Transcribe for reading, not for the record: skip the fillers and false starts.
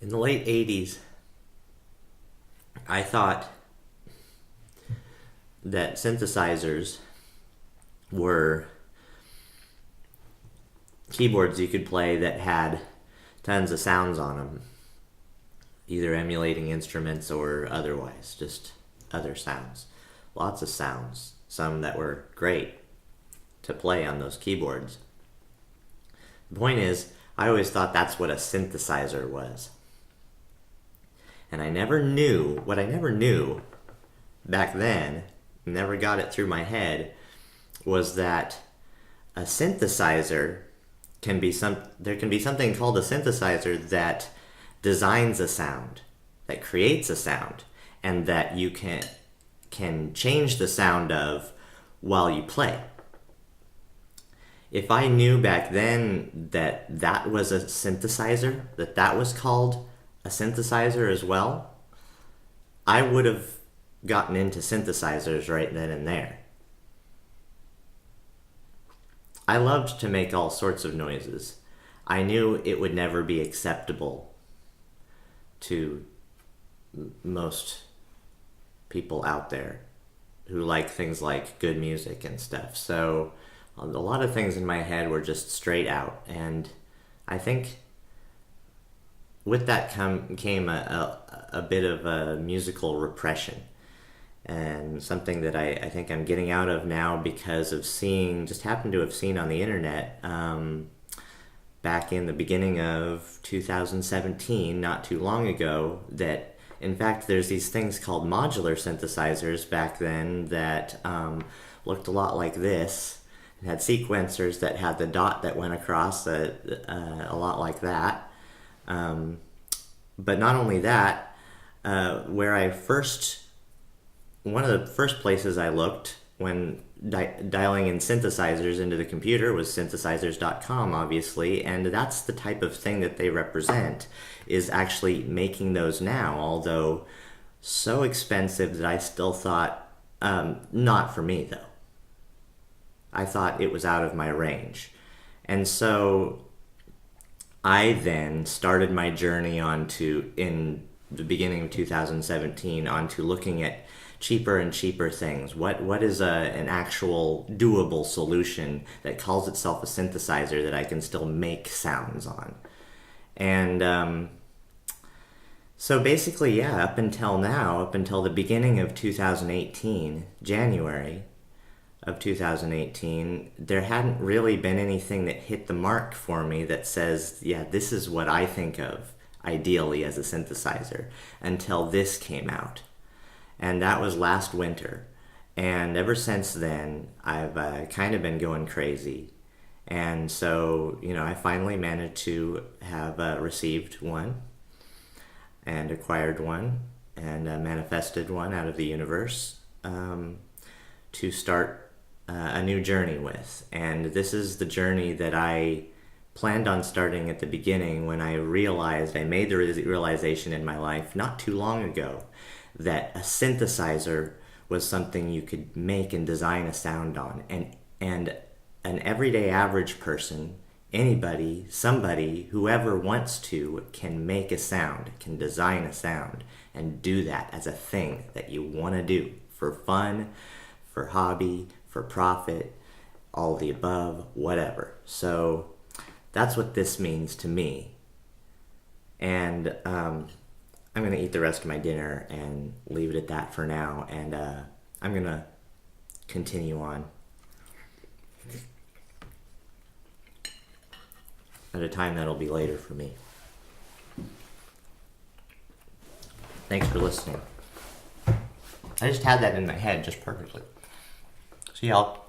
In the late 80s, I thought that synthesizers were keyboards you could play that had tons of sounds on them, either emulating instruments or otherwise, just other sounds. Lots of sounds, some that were great to play on those keyboards. The point is, I always thought that's what a synthesizer was. And I never knew back then, never got it through my head, was that a synthesizer there can be something called a synthesizer that designs a sound, that creates a sound, and that you can change the sound of while you play. If I knew back then that was a synthesizer, that was called a synthesizer as well, I would have gotten into synthesizers right then and there. I loved to make all sorts of noises. I knew it would never be acceptable to most people out there who like things like good music and stuff. So a lot of things in my head were just straight out, and I think with that came a bit of a musical repression, and something that I think I'm getting out of now because of happened to have seen on the internet back in the beginning of 2017, not too long ago, that in fact there's these things called modular synthesizers back then that looked a lot like this. It had sequencers that had the dot that went across a lot like that. But not only that, one of the first places I looked when dialing in synthesizers into the computer was synthesizers.com, obviously, and that's the type of thing that they represent, is actually making those now, although so expensive that I still thought, not for me though. I thought it was out of my range. And so I then started my journey in the beginning of 2017, onto looking at cheaper and cheaper things. What is an actual doable solution that calls itself a synthesizer that I can still make sounds on? And so basically, yeah, up until the beginning of 2018, January of 2018, there hadn't really been anything that hit the mark for me that says, yeah, this is what I think of ideally as a synthesizer, until this came out. And that was last winter. And ever since then, I've kind of been going crazy. And so, I finally managed to have received one and acquired one and manifested one out of the universe to start a new journey with. And this is the journey that I planned on starting at the beginning, when I made the realization in my life not too long ago that a synthesizer was something you could make and design a sound on. And an everyday average person, anybody, somebody, whoever wants to, can make a sound, can design a sound, and do that as a thing that you want to do for fun, for hobby, for profit, all the above, whatever. So that's what this means to me. And I'm going to eat the rest of my dinner and leave it at that for now. And I'm going to continue on at a time that'll be later for me. Thanks for listening. I just had that in my head just perfectly. See y'all.